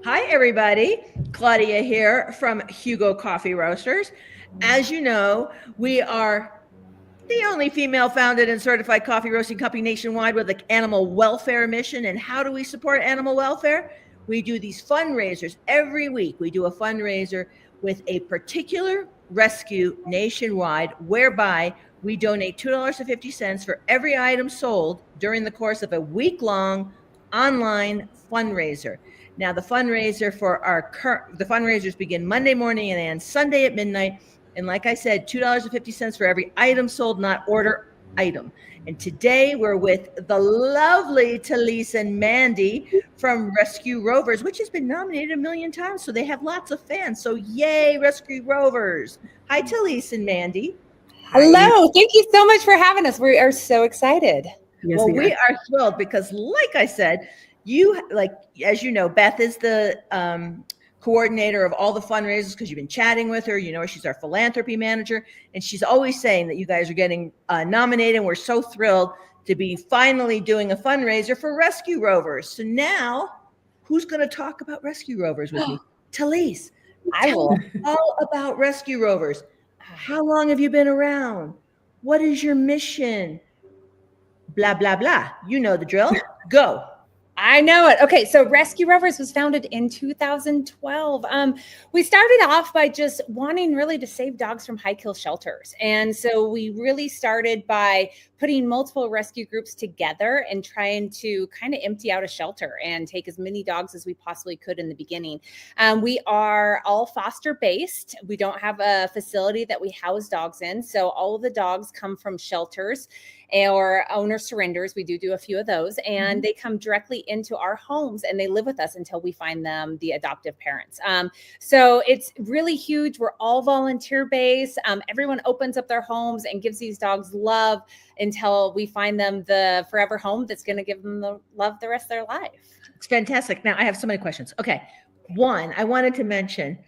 Hi, everybody. Claudia here from Hugo Coffee Roasters. As you know, we are the only female founded and certified coffee roasting company nationwide with an animal welfare mission. And how do we support animal welfare? We do these fundraisers every week. We do a fundraiser with a particular rescue nationwide, whereby we donate $2.50 for every item sold during the course of a week-long online fundraiser. Now, the fundraiser for the fundraisers begin Monday morning and end Sunday at midnight. And like I said, $2.50 for every item sold, not order item. And today we're with the lovely Talise and Mandy from Rescue Rovers, which has been nominated a million times. So they have lots of fans. So yay, Rescue Rovers. Hi, Talise and Mandy. Hello. Thank you so much for having us. We are so excited. Yes, well, we are thrilled because, like I said, as you know, Beth is the coordinator of all the fundraisers because you've been chatting with her. You know, she's our philanthropy manager, and she's always saying that you guys are getting nominated, and we're so thrilled to be finally doing a fundraiser for Rescue Rovers. So now, who's going to talk about Rescue Rovers with me? Talise, tell us all about Rescue Rovers. How long have you been around? What is your mission? Blah, blah, blah. You know the drill. Go. I know it. Okay, so Rescue Rovers was founded in 2012. We started off by just wanting really to save dogs from high kill shelters. And so we really started by putting multiple rescue groups together and trying to kind of empty out a shelter and take as many dogs as we possibly could in the beginning. We are all foster based. We don't have a facility that we house dogs in. So all of the dogs come from shelters or owner surrenders. We do a few of those, and they come directly into our homes and they live with us until we find them the adoptive parents. So it's really huge. We're all volunteer based. Everyone opens up their homes and gives these dogs love until we find them the forever home that's going to give them the love the rest of their life. It's fantastic. Now I have so many questions. Okay. One, I wanted to mention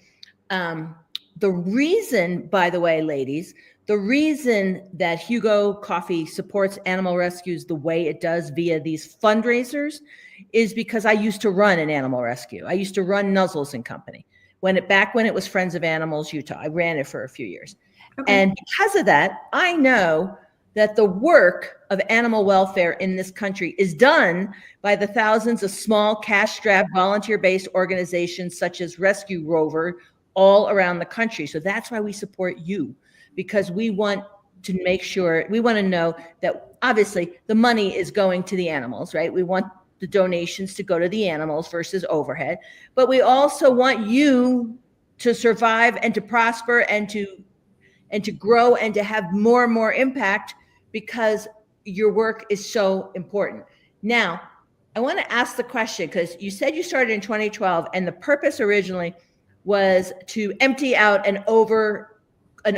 the reason, by the way, ladies, the reason that Hugo Coffee supports animal rescues the way it does via these fundraisers is because I used to run an animal rescue. I used to run Nuzzles and Company back when it was Friends of Animals Utah. I ran it for a few years. Okay. And because of that, I know that the work of animal welfare in this country is done by the thousands of small cash-strapped volunteer-based organizations such as Rescue Rover all around the country. So that's why we support you, because we want to make sure, we want to know that obviously the money is going to the animals, right? We want the donations to go to the animals versus overhead, but we also want you to survive and to prosper and to grow and to have more and more impact because your work is so important. Now, I want to ask the question, because you said you started in 2012 and the purpose originally was to empty out an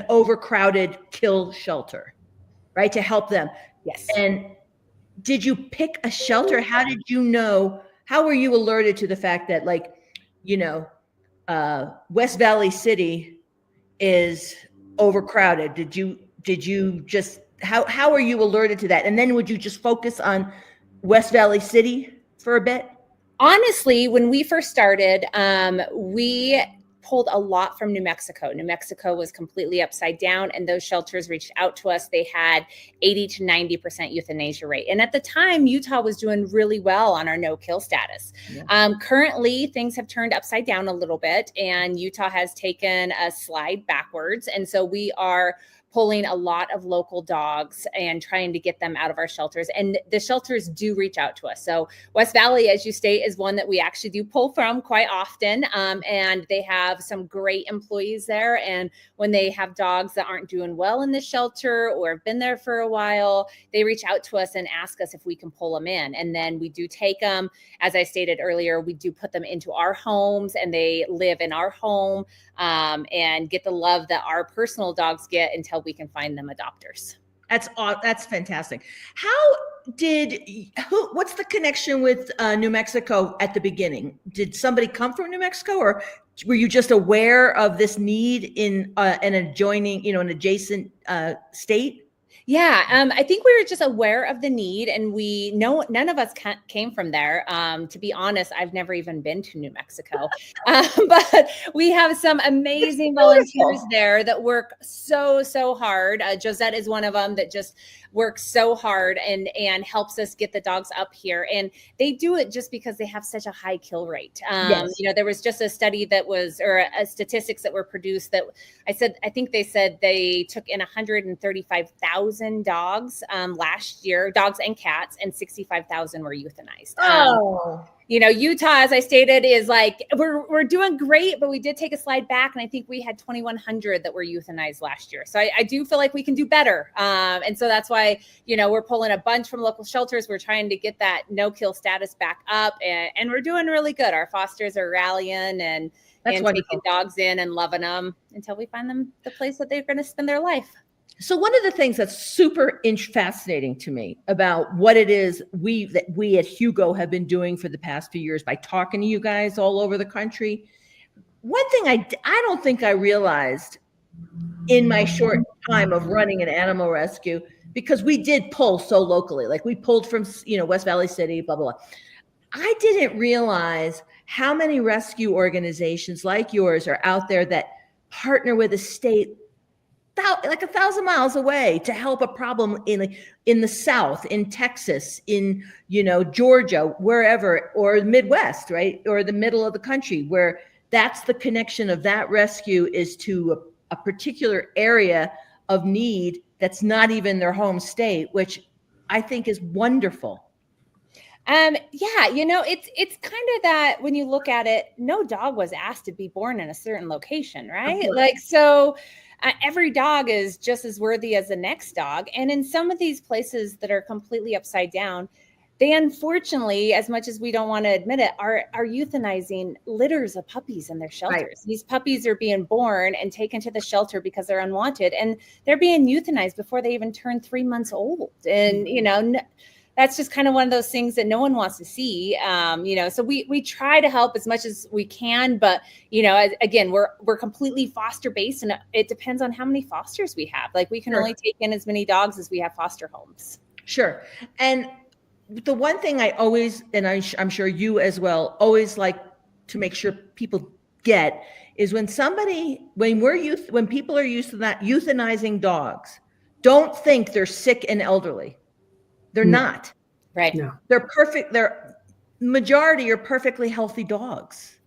overcrowded kill shelter, right? To help them. Yes. And did you pick a shelter? How did you know? How were you alerted to the fact that, like, you know, West Valley City is overcrowded? Did you just, how are you alerted to that? And then would you just focus on West Valley City for a bit? Honestly, when we first started, we pulled a lot from New Mexico. New Mexico was completely upside down, and those shelters reached out to us. They had 80 to 90% euthanasia rate. And at the time, Utah was doing really well on our no-kill status. Yeah. Currently, things have turned upside down a little bit, and Utah has taken a slide backwards. And so we are pulling a lot of local dogs and trying to get them out of our shelters. And the shelters do reach out to us. So West Valley, as you state, is one that we actually do pull from quite often. And they have some great employees there. And when they have dogs that aren't doing well in the shelter or have been there for a while, they reach out to us and ask us if we can pull them in. And then we do take them. As I stated earlier, we do put them into our homes and they live in our home and get the love that our personal dogs get until we can find them adopters. That's fantastic. What's the connection with New Mexico at the beginning? Did somebody come from New Mexico, or were you just aware of this need in an adjacent state? Yeah, I think we were just aware of the need, and none of us came from there. To be honest, I've never even been to New Mexico, but we have some amazing volunteers there that work so hard. Josette is one of them that just works so hard and helps us get the dogs up here, and they do it just because they have such a high kill rate. Yes. There was just a study or statistics that were produced that I think they said they took in 135,000 dogs last year, dogs and cats, and 65,000 were euthanized. Utah, as I stated, is like, we're doing great, but we did take a slide back, and I think we had 2,100 that were euthanized last year. So I do feel like we can do better. And so that's why, we're pulling a bunch from local shelters. We're trying to get that no-kill status back up, and we're doing really good. Our fosters are rallying and taking dogs in and loving them until we find them the place that they're going to spend their life. So one of the things that's super fascinating to me about what it is we at Hugo have been doing for the past few years by talking to you guys all over the country, one thing I don't think I realized in my short time of running an animal rescue, because we did pull so locally, like we pulled from, West Valley City, blah, blah, blah. I didn't realize how many rescue organizations like yours are out there that partner with a state like 1,000 miles away to help a problem in the South, in Texas, in, Georgia, wherever, or Midwest, right? Or the middle of the country, where that's the connection of that rescue is to a particular area of need that's not even their home state, which I think is wonderful. It's kind of that when you look at it, no dog was asked to be born in a certain location, right? Like, so every dog is just as worthy as the next dog. And in some of these places that are completely upside down, they unfortunately, as much as we don't want to admit it, are euthanizing litters of puppies in their shelters. Right. These puppies are being born and taken to the shelter because they're unwanted, and they're being euthanized before they even turn 3 months old. And, that's just kind of one of those things that no one wants to see. So we try to help as much as we can, but again, we're completely foster based, and it depends on how many fosters we have. Like, we can only take in as many dogs as we have foster homes. Sure. And the one thing I always, and I'm sure you as well, always like to make sure people get is when people are used to that euthanizing dogs, don't think they're sick and elderly. They're not. Right. No. They're perfect. They're majority are perfectly healthy dogs.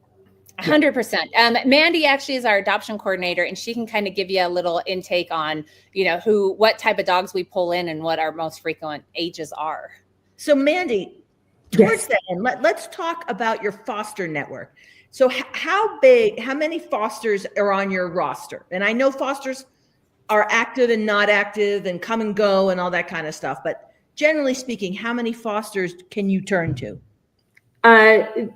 100%. Mandy actually is our adoption coordinator, and she can kind of give you a little intake on, what type of dogs we pull in and what our most frequent ages are. So Mandy, towards the end, let's talk about your foster network. So how many fosters are on your roster? And I know fosters are active and not active and come and go and all that kind of stuff, but generally speaking, how many fosters can you turn to?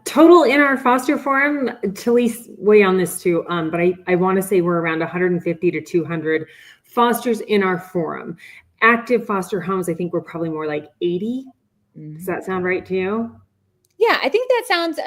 Total in our foster forum, Talise weigh on this too, but I want to say we're around 150 to 200 fosters in our forum. Active foster homes, I think we're probably more like 80. Does that sound right to you? Yeah, I think that sounds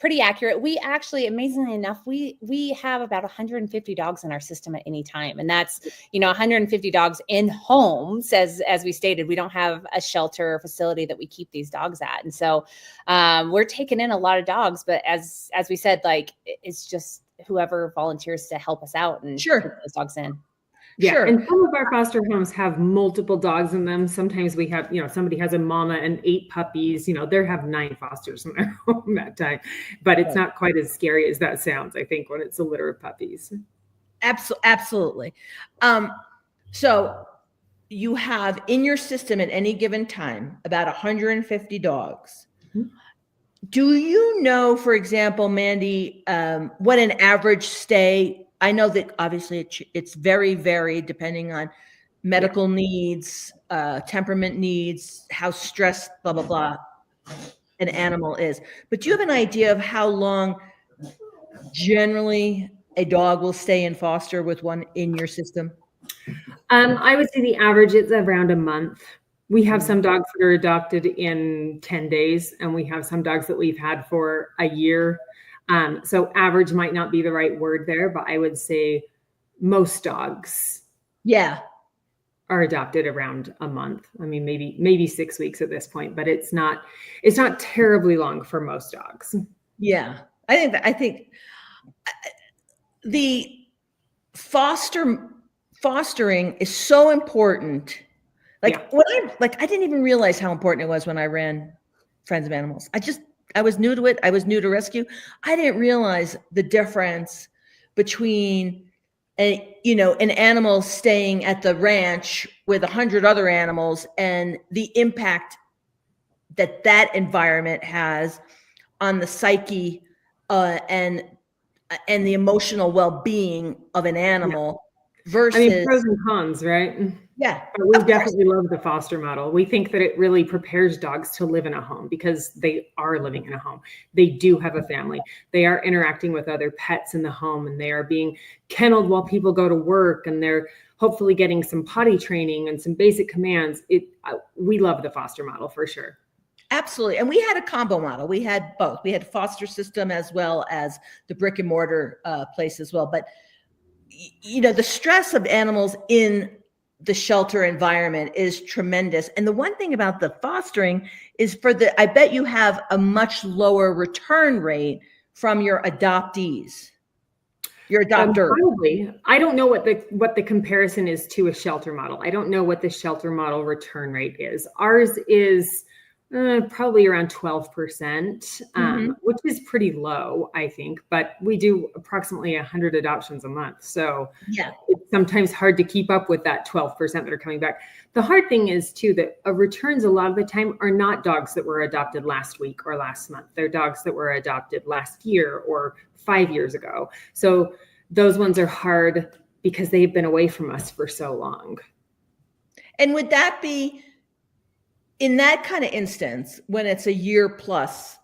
pretty accurate. We actually, amazingly enough, we have about 150 dogs in our system at any time. And that's, 150 dogs in homes. As we stated, we don't have a shelter or facility that we keep these dogs at. And so we're taking in a lot of dogs. But as we said, like, it's just whoever volunteers to help us out and Sure. put those dogs in. Yeah, sure. And some of our foster homes have multiple dogs in them. Sometimes we have, somebody has a mama and 8 puppies. They have 9 fosters in their home that time. But it's not quite as scary as that sounds, I think, when it's a litter of puppies. Absolutely. So you have in your system at any given time about 150 dogs. Mm-hmm. Do you know, for example, Mandy, what an average stay? I know that obviously it's very varied depending on medical needs, temperament needs, how stressed, blah, blah, blah, an animal is. But do you have an idea of how long generally a dog will stay in foster with one in your system? I would say the average is around a month. We have some dogs that are adopted in 10 days, and we have some dogs that we've had for a year. So average might not be the right word there, but I would say most dogs. Yeah. are adopted around a month. I mean, maybe 6 weeks at this point, but it's not terribly long for most dogs. Yeah. I think the fostering is so important. Like I didn't even realize how important it was when I ran Friends of Animals. I was new to it. I was new to rescue. I didn't realize the difference between an animal staying at the ranch with 100 other animals and the impact that environment has on the psyche and the emotional well-being of an animal versus. I mean, pros and cons, right? Yeah. But we definitely love the foster model. We think that it really prepares dogs to live in a home because they are living in a home. They do have a family. They are interacting with other pets in the home, and they are being kenneled while people go to work, and they're hopefully getting some potty training and some basic commands. We love the foster model for sure. Absolutely. And we had a combo model. We had both. We had foster system as well as the brick and mortar place as well. But, the stress of animals in the shelter environment is tremendous. And the one thing about the fostering is I bet you have a much lower return rate from your adoptees, your adopters. Probably. I don't know what the comparison is to a shelter model. I don't know what the shelter model return rate is. Ours is probably around 12%, which is pretty low, I think, but we do approximately 100 adoptions a month. So it's sometimes hard to keep up with that 12% that are coming back. The hard thing is too, that returns a lot of the time are not dogs that were adopted last week or last month. They're dogs that were adopted last year or 5 years ago. So those ones are hard because they've been away from us for so long. And would that be, in that kind of instance, when it's a year plus,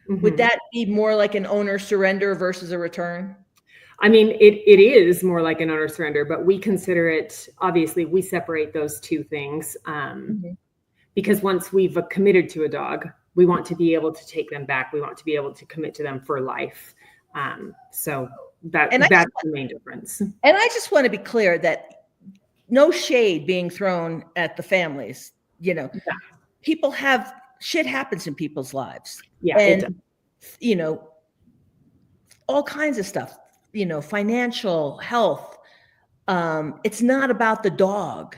would that be more like an owner surrender versus a return? I mean, it is more like an owner surrender, but we consider it, obviously, we separate those two things because once we've committed to a dog, we want to be able to take them back. We want to be able to commit to them for life. So that's the main difference. And I just want to be clear that no shade being thrown at the families, people shit happens in people's lives. Yeah. And, all kinds of stuff, financial, health. It's not about the dog.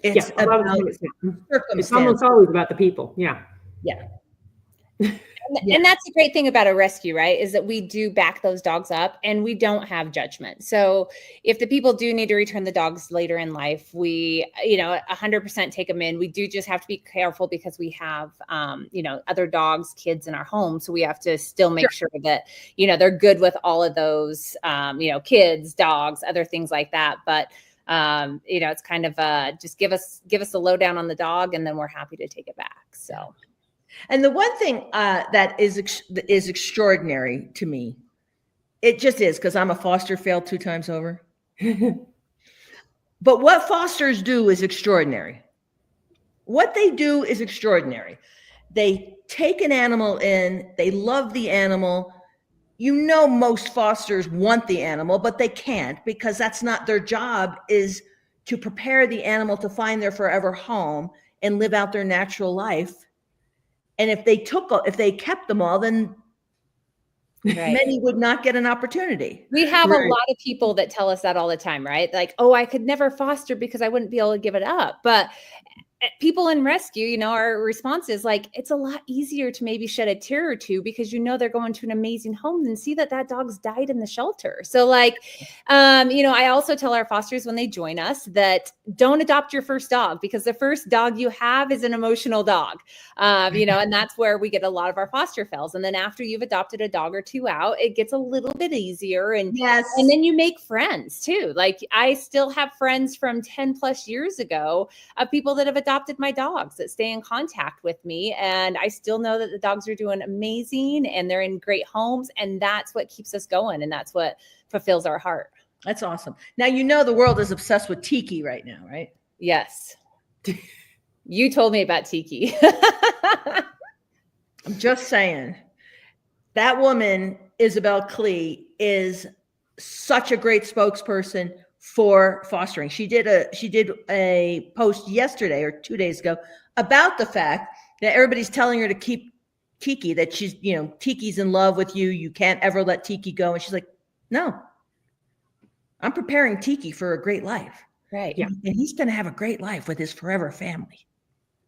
It's about circumstance. It's almost always about the people. Yeah. Yeah. And that's the great thing about a rescue, right? Is that we do back those dogs up and we don't have judgment. So if the people do need to return the dogs later in life, we, 100% take them in. We do just have to be careful because we have, other dogs, kids in our home. So we have to still make sure that, they're good with all of those, kids, dogs, other things like that. But, it's kind of just give us a lowdown on the dog and then we're happy to take it back. So. And the one thing that is extraordinary to me, it just is, because I'm a foster, failed 2 times over. But what fosters do is extraordinary. What they do is extraordinary. They take an animal in, they love the animal. Most fosters want the animal, but they can't because that's not their job, is to prepare the animal to find their forever home and live out their natural life. And if they kept them all, then many would not get an opportunity. We have a lot of people that tell us that all the time, right? Like, oh, I could never foster because I wouldn't be able to give it up. But people in rescue, our response is like, it's a lot easier to maybe shed a tear or two because they're going to an amazing home than see that dog's died in the shelter. So I also tell our fosters when they join us that don't adopt your first dog because the first dog you have is an emotional dog, and that's where we get a lot of our foster fails. And then after you've adopted a dog or 2 out, it gets a little bit easier. And then you make friends too. Like I still have friends from 10 plus years ago of people that have adopted my dogs that stay in contact with me. And I still know that the dogs are doing amazing and they're in great homes. And that's what keeps us going. And that's what fulfills our heart. That's awesome. Now, the world is obsessed with Tiki right now, right? Yes. You told me about Tiki. I'm just saying that woman, Isabel Klee, is such a great spokesperson for fostering. She did a post yesterday or 2 days ago about the fact that everybody's telling her to keep Tiki, that she's, Tiki's in love with you. You can't ever let Tiki go. And she's like, no, I'm preparing Tiki for a great life. Right. Yeah. And he's going to have a great life with his forever family.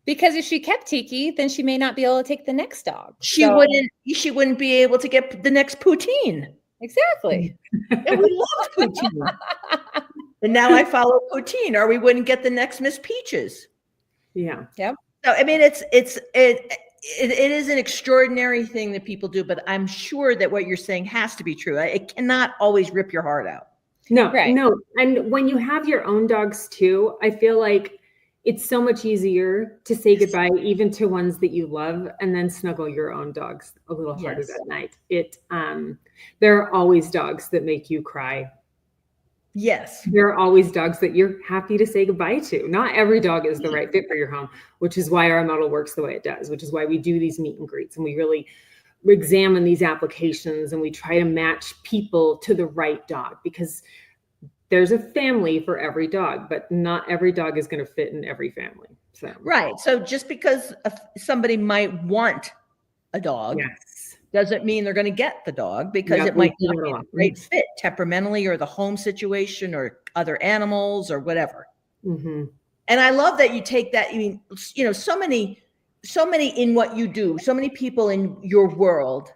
Because if she kept Tiki, then she may not be able to take the next dog. She wouldn't be able to get the next Poutine. Exactly. And we love Poutine. And now I follow Poutine, or we wouldn't get the next Miss Peaches. Yeah. Yep. So I mean, it is an extraordinary thing that people do, but I'm sure that what you're saying has to be true. It cannot always rip your heart out. No, Right. no. And when you have your own dogs too, I feel like it's so much easier to say goodbye even to ones that you love, and then snuggle your own dogs a little harder Yes. that night. There are always dogs that make you cry. Yes. There are always dogs that you're happy to say goodbye to. Not every dog is the right fit for your home, which is why our model works the way it does, which is why we do these meet and greets and we really examine these applications and we try to match people to the right dog, because there's a family for every dog, but not every dog is going to fit in every family. So Right. So just because somebody might want a dog, yes, doesn't mean they're going to get the dog, because Yeah, it might we not do be it a a lot. great fit temperamentally, or the home situation, or other animals, or whatever. Mm-hmm. And I love that you take that. I mean, so many in what you do, so many people in your world,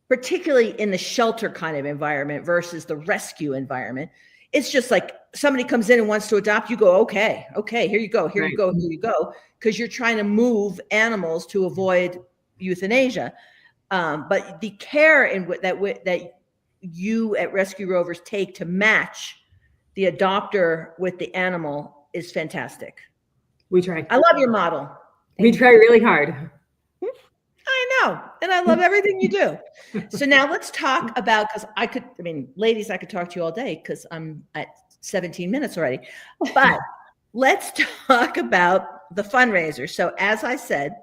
particularly in the shelter kind of environment versus the rescue environment. It's just like somebody comes in and wants to adopt, you go, okay, here you go, here Right. you go, here you go, because you're trying to move animals to avoid euthanasia. But the care that you at Rescue Rovers take to match the adopter with the animal is fantastic. We try. I love your model. We try really hard. I know. And I love everything you do. So now let's talk about, ladies, I could talk to you all day because I'm at 17 minutes already. But let's talk about the fundraiser. So as I said,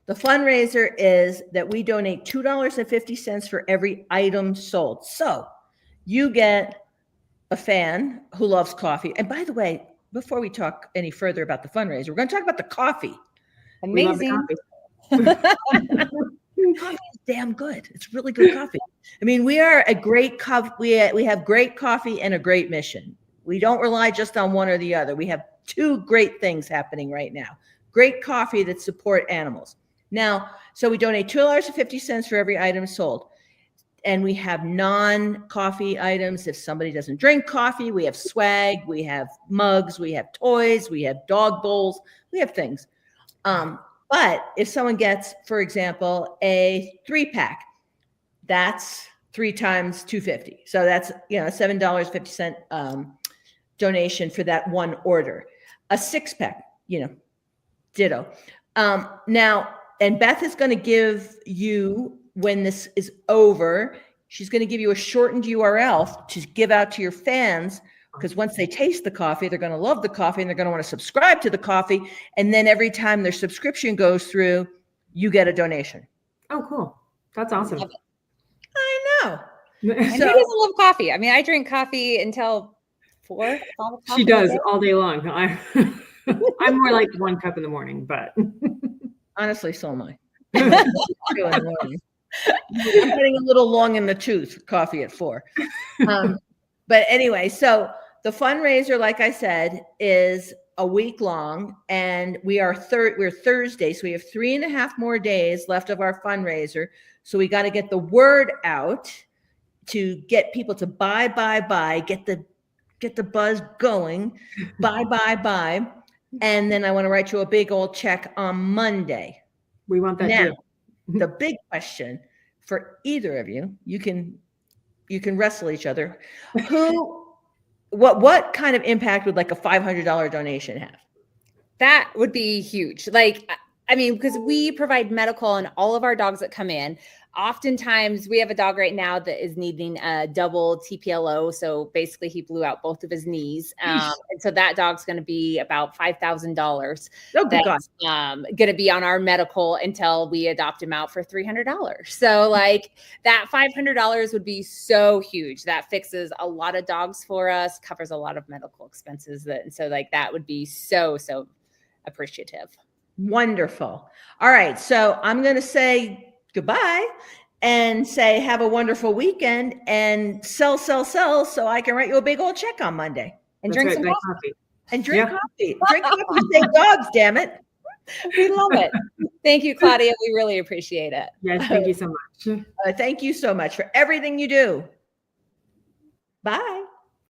the fundraiser is that we donate $2.50 for every item sold. So you get a fan who loves coffee. And by the way, before we talk any further about the fundraiser, we're going to talk about the coffee. We love the Amazing. coffee. Coffee is damn good. It's really good coffee. I mean, we are a great coffee. We have great coffee and a great mission. We don't rely just on one or the other. We have two great things happening right now. Great coffee that support animals. Now, so we donate $2.50 for every item sold. And we have non-coffee items. If somebody doesn't drink coffee, we have swag, we have mugs, we have toys, we have dog bowls, we have things. But if someone gets, for example, a 3-pack, that's 3 times $2.50. So that's $7.50 donation for that one order. A 6-pack, ditto. Now, and Beth is going to give you, when this is over, she's going to give you a shortened URL to give out to your fans, because once they taste the coffee, they're going to love the coffee and they're going to want to subscribe to the coffee. And then every time their subscription goes through, you get a donation. Oh, cool. That's awesome. I know. And who doesn't love coffee? I mean, I drink coffee until 4. She does all day long. I'm more like 1 cup in the morning, but honestly, so am I. I'm getting a little long in the tooth, coffee at 4. But anyway, so the fundraiser, like I said, is a week long, and we're Thursday, so we have 3.5 more days left of our fundraiser. So we got to get the word out to get people to buy, get the buzz going, buy. And then I want to write you a big old check on Monday. We want that now, too. The big question for either of you, you can wrestle each other. What kind of impact would like a $500 donation have? That would be huge. Like, I mean, because we provide medical on all of our dogs that come in. Oftentimes, we have a dog right now that is needing a double TPLO. So basically, he blew out both of his knees. And so that dog's going to be about $5,000. Oh, good God. That's going to be on our medical until we adopt him out for $300. So like that $500 would be so huge. That fixes a lot of dogs for us, covers a lot of medical expenses. And so like that would be so appreciative. Wonderful. All right. So I'm going to say goodbye and say have a wonderful weekend and sell so I can write you a big old check on Monday. And That's drink right, some coffee. And drink coffee. Drink coffee to save dogs, damn it. We love it. Thank you, Claudia. We really appreciate it. Yes, thank you so much. Thank you so much for everything you do. Bye.